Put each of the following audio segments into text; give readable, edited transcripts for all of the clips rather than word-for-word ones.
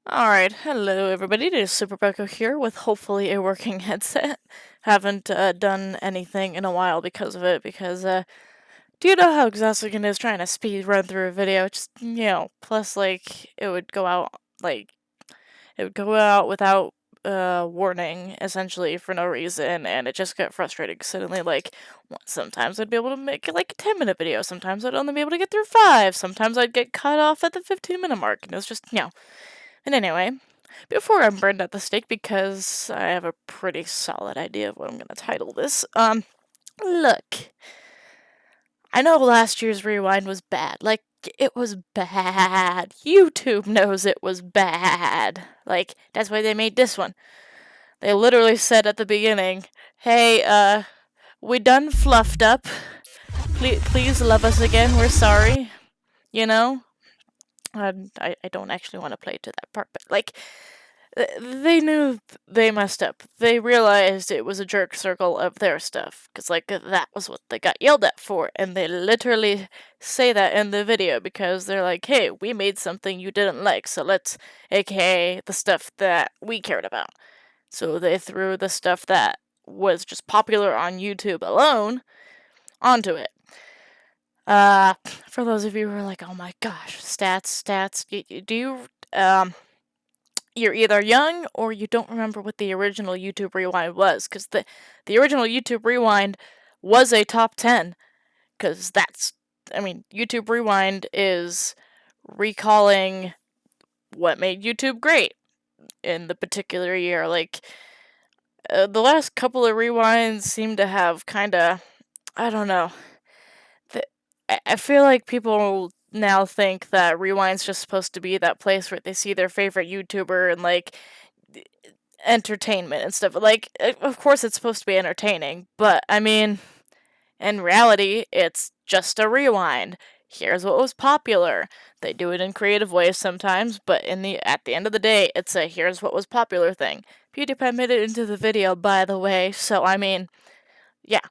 Alright, hello everybody, it is Super Bucko here with hopefully a working headset. Haven't done anything in a while because of it, because do you know how exhausting it is trying to speed run through a video? Just, plus like, it would go out without warning, essentially, for no reason, and it just got frustrating. Suddenly, sometimes I'd be able to make like a 10-minute video, sometimes I'd only be able to get through 5, sometimes I'd get cut off at the 15-minute mark, and it was just, And anyway, before I'm burned at the stake, because I have a pretty solid idea of what I'm gonna title this, look. I know last year's Rewind was bad. Like, it was bad. YouTube knows it was bad. Like, that's why they made this one. They literally said at the beginning, hey, we done fluffed up. Please love us again, we're sorry. You know? I don't actually want to play to that part, but, like, they knew they messed up. They realized it was a jerk circle of their stuff, because, like, that was what they got yelled at for, and they literally say that in the video, because they're like, hey, we made something you didn't like, so let's, aka the stuff that we cared about. So they threw the stuff that was just popular on YouTube alone onto it. For those of you who are like, oh my gosh, stats, do you, you're either young or you don't remember what the original YouTube Rewind was, because the original YouTube Rewind was a top 10, because YouTube Rewind is recalling what made YouTube great in the particular year. Like, the last couple of Rewinds seem to have kinda, I don't know, I feel like people now think that Rewind's just supposed to be that place where they see their favorite YouTuber and, like, entertainment and stuff. Like, of course it's supposed to be entertaining, but, I mean, in reality, it's just a rewind. Here's what was popular. They do it in creative ways sometimes, but at the end of the day, it's a here's what was popular thing. PewDiePie made it into the video, by the way, so, I mean, yeah.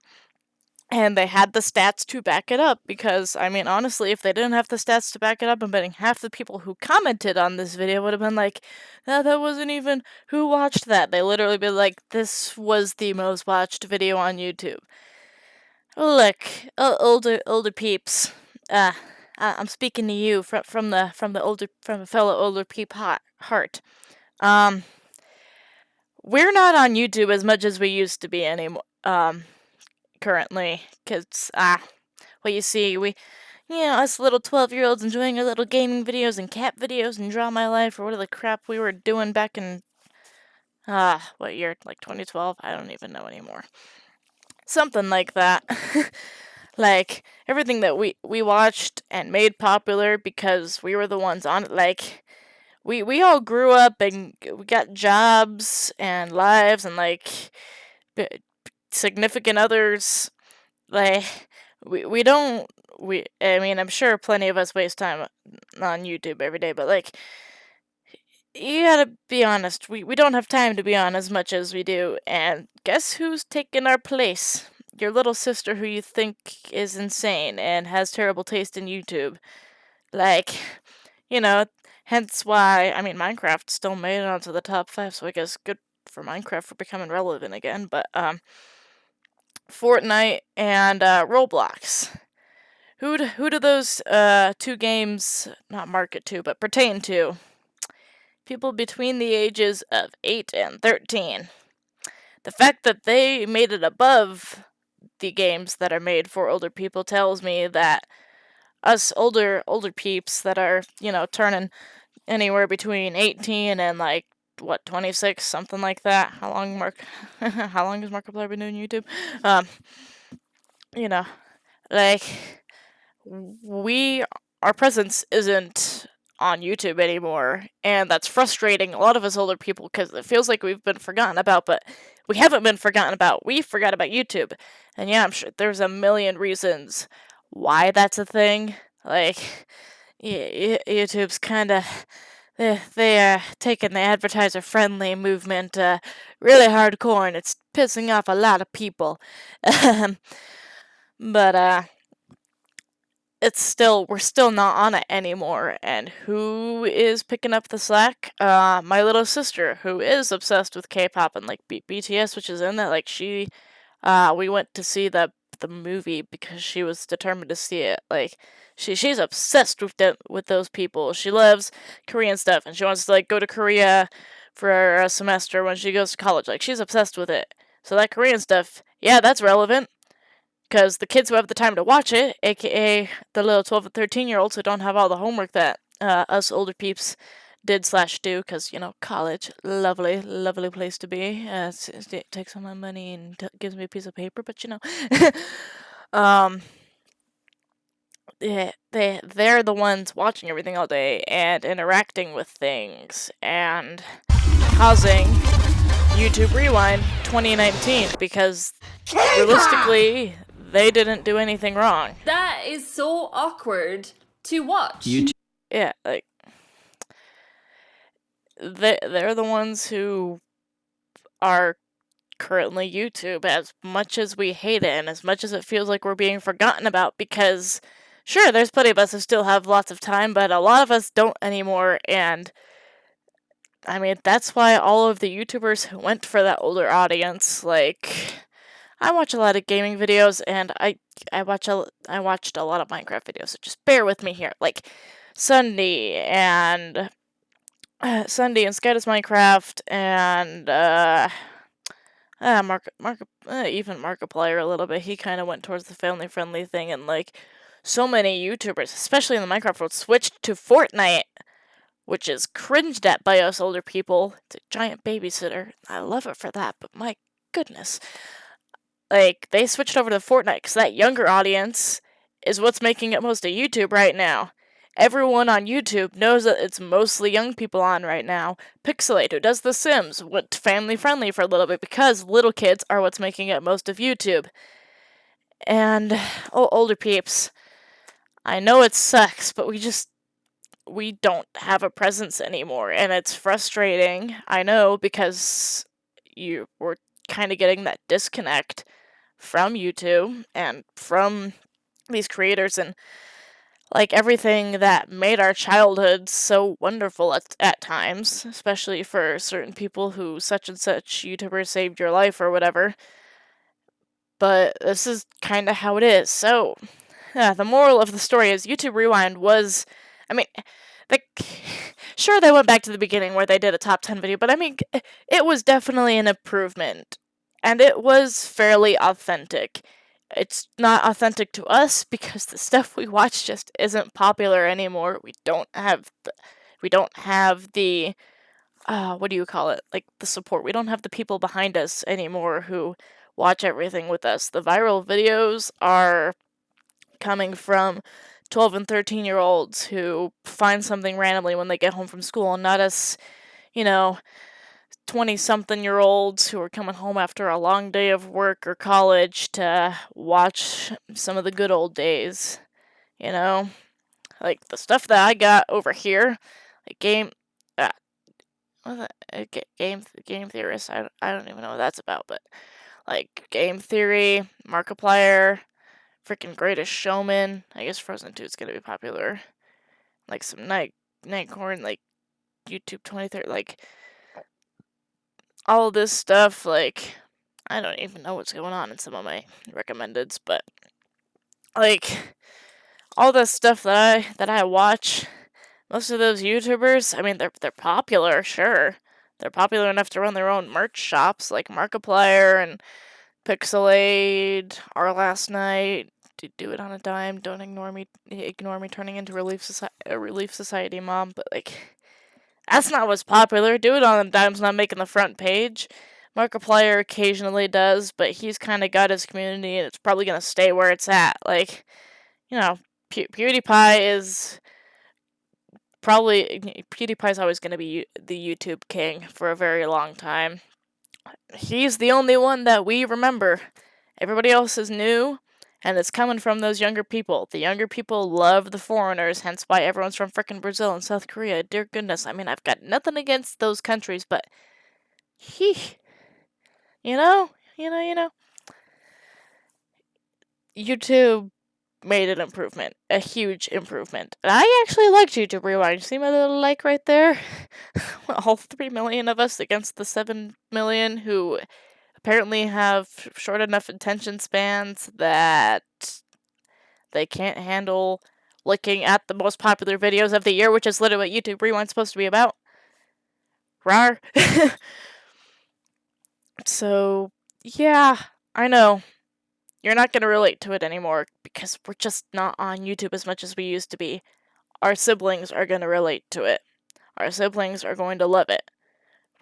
And they had the stats to back it up, because, I mean, honestly, if they didn't have the stats to back it up, I'm betting half the people who commented on this video would have been like, no, that wasn't even, who watched that? They literally be like, this was the most watched video on YouTube. Look, older peeps, I'm speaking to you from a fellow older peep heart. We're not on YouTube as much as we used to be anymore, currently, because, well, you see, us little 12-year-olds enjoying our little gaming videos and cat videos and Draw My Life, or what the crap we were doing back in, what year? Like 2012? I don't even know anymore. Something like that. Like, everything that we watched and made popular because we were the ones on it, like, we all grew up and we got jobs and lives and, like, significant others. Like, I mean, I'm sure plenty of us waste time on YouTube every day, but, like, you gotta be honest, we don't have time to be on as much as we do, and guess who's taking our place? Your little sister who you think is insane and has terrible taste in YouTube. Like, you know, hence why, I mean, Minecraft still made it onto the top 5, so I guess good for Minecraft for becoming relevant again, but, Fortnite and, Roblox. Who do those, two games not market to, but pertain to? People between the ages of 8 and 13. The fact that they made it above the games that are made for older people tells me that us older peeps that are, turning anywhere between 18 and, like, what, 26, something like that. How long how long has Markiplier been doing YouTube? You know, like, our presence isn't on YouTube anymore, and that's frustrating a lot of us older people, because it feels like we've been forgotten about, but we haven't been forgotten about. We forgot about YouTube. And yeah, I'm sure there's a million reasons why that's a thing. Like, YouTube's kinda, they are taking the advertiser-friendly movement really hardcore, and it's pissing off a lot of people. But, we're still not on it anymore. And who is picking up the slack? My little sister, who is obsessed with K-pop and like BTS, which is in that. Like we went to see the movie because she was determined to see it. Like she's obsessed with those people. She loves Korean stuff and she wants to like go to Korea for a semester when she goes to college. Like she's obsessed with it. So that Korean stuff, yeah, that's relevant. Because the kids who have the time to watch it, aka the little 12 and 13-year-olds who don't have all the homework that us older peeps did/do, because, college, lovely, lovely place to be. It takes all my money and gives me a piece of paper, but, um, yeah, they're the ones watching everything all day and interacting with things and causing YouTube Rewind 2019 because realistically, they didn't do anything wrong. That is so awkward to watch. Yeah, like they're the ones who are currently YouTube, as much as we hate it and as much as it feels like we're being forgotten about, because sure, there's plenty of us who still have lots of time, but a lot of us don't anymore. And I mean, that's why all of the YouTubers went for that older audience. Like, I watch a lot of gaming videos, and I watched a lot of Minecraft videos, so just bear with me here. Like, Sunday and Skydoes Minecraft and even Markiplier a little bit. He kind of went towards the family friendly thing, and like so many YouTubers, especially in the Minecraft world, switched to Fortnite, which is cringed at by us older people. It's a giant babysitter. I love it for that, but my goodness. Like, they switched over to Fortnite because that younger audience is what's making it most of YouTube right now. Everyone on YouTube knows that it's mostly young people on right now. Pixelate, who does The Sims, went family friendly for a little bit because little kids are what's making it most of YouTube. And, older peeps, I know it sucks, but we don't have a presence anymore, and it's frustrating, I know, because we're kind of getting that disconnect from YouTube and from these creators and like everything that made our childhoods so wonderful at times, especially for certain people who such and such YouTuber saved your life or whatever. But this is kind of how it is. So, the moral of the story is YouTube Rewind was, I mean, sure they went back to the beginning where they did a top 10 video, but I mean, it was definitely an improvement. And it was fairly authentic. It's not authentic to us because the stuff we watch just isn't popular anymore. We don't have the what do you call it? Like the support. We don't have the people behind us anymore who watch everything with us. The viral videos are coming from 12 and 13-year-olds who find something randomly when they get home from school, and not us, 20-something-year-olds who are coming home after a long day of work or college to watch some of the good old days, Like, the stuff that I got over here, like game theorist, I don't even know what that's about, but, like, game theory, Markiplier, freaking Greatest Showman, I guess Frozen 2 is gonna be popular, like, some Nightcorn, like, YouTube 2030, like, all this stuff, like, I don't even know what's going on in some of my recommendeds, but, like, all this stuff that I watch, most of those YouTubers, I mean, they're popular, sure. They're popular enough to run their own merch shops, like Markiplier and Pixelade, Our Last Night, Do It on a Dime, Don't Ignore Me turning into a Relief Society mom, but, like, that's not what's popular. Do It on a Dime's not making the front page. Markiplier occasionally does, but he's kind of got his community, and it's probably going to stay where it's at. Like, PewDiePie is PewDiePie's always going to be the YouTube king for a very long time. He's the only one that we remember. Everybody else is new, and it's coming from those younger people. The younger people love the foreigners, hence why everyone's from frickin' Brazil and South Korea. Dear goodness, I mean, I've got nothing against those countries, but you know, YouTube made an improvement, a huge improvement. And I actually liked YouTube Rewind. See my little like right there? All 3 million of us against the 7 million who apparently have short enough attention spans that they can't handle looking at the most popular videos of the year, which is literally what YouTube Rewind's supposed to be about. Rar. So, yeah, I know. You're not gonna relate to it anymore because we're just not on YouTube as much as we used to be. Our siblings are gonna relate to it. Our siblings are going to love it.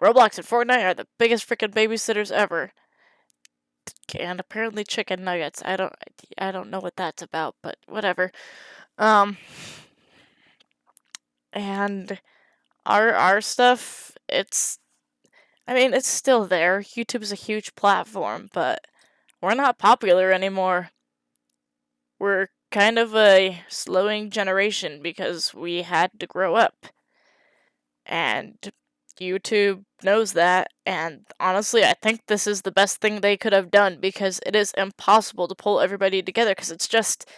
Roblox and Fortnite are the biggest freaking babysitters ever. And apparently chicken nuggets. I don't know what that's about, but whatever. And our stuff, it's still there. YouTube is a huge platform, but we're not popular anymore. We're kind of a slowing generation because we had to grow up. And YouTube knows that, and honestly, I think this is the best thing they could have done because it is impossible to pull everybody together because it's just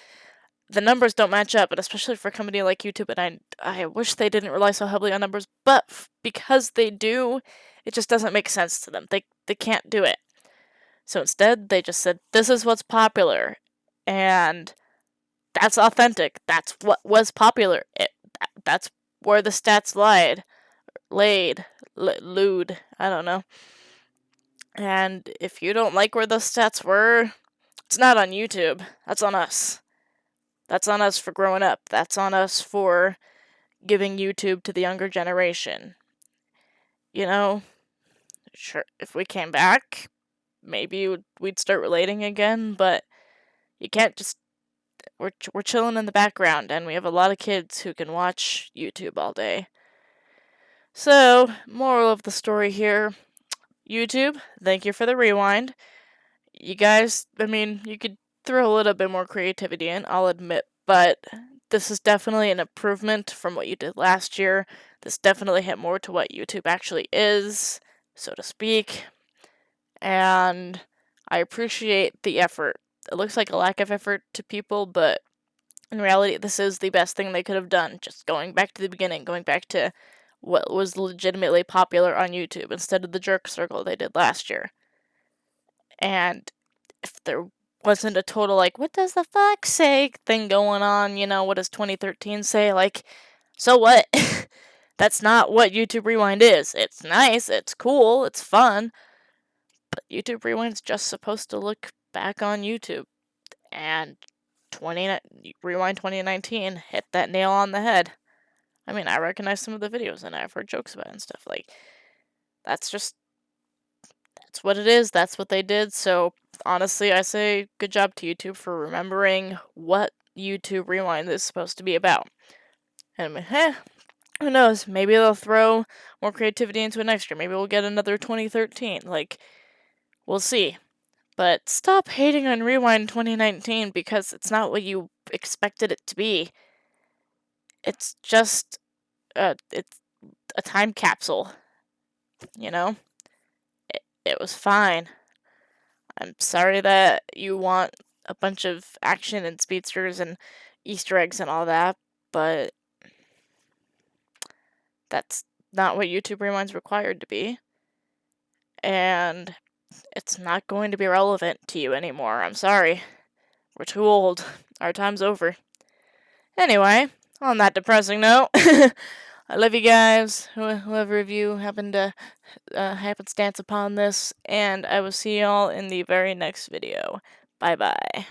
the numbers don't match up, and especially for a company like YouTube, and I wish they didn't rely so heavily on numbers, but because they do, it just doesn't make sense to them. They can't do it. So instead, they just said, this is what's popular, and that's authentic. That's what was popular. That's where the stats lewd, I don't know. And if you don't like where those stats were, it's not on YouTube. That's on us. That's on us for growing up. That's on us for giving YouTube to the younger generation. You know, sure, if we came back, maybe we'd start relating again, but you can't just... We're chilling in the background, and we have a lot of kids who can watch YouTube all day. So, moral of the story here, YouTube, thank you for the rewind. You guys, you could throw a little bit more creativity in, I'll admit, but this is definitely an improvement from what you did last year. This definitely hit more to what YouTube actually is, so to speak, and I appreciate the effort. It looks like a lack of effort to people, but in reality, this is the best thing they could have done. Just going back to the beginning, going back to what was legitimately popular on YouTube instead of the jerk circle they did last year. And if there wasn't a total, like, what does the fuck say thing going on, what does 2013 say? Like, so what? That's not what YouTube Rewind is. It's nice, it's cool, it's fun, but YouTube Rewind's just supposed to look back on YouTube. And Rewind 2019 hit that nail on the head. I recognize some of the videos and I've heard jokes about it and stuff. Like, that's what it is. That's what they did. So, honestly, I say good job to YouTube for remembering what YouTube Rewind is supposed to be about. And, who knows? Maybe they'll throw more creativity into it next year. Maybe we'll get another 2013. Like, we'll see. But stop hating on Rewind 2019 because it's not what you expected it to be. It's just, it's a time capsule, It was fine. I'm sorry that you want a bunch of action and speedsters and Easter eggs and all that, but that's not what YouTube Rewind's required to be. And it's not going to be relevant to you anymore. I'm sorry. We're too old. Our time's over. Anyway, on that depressing note, I love you guys, whoever of you happen to happenstance upon this, and I will see y'all in the very next video. Bye bye.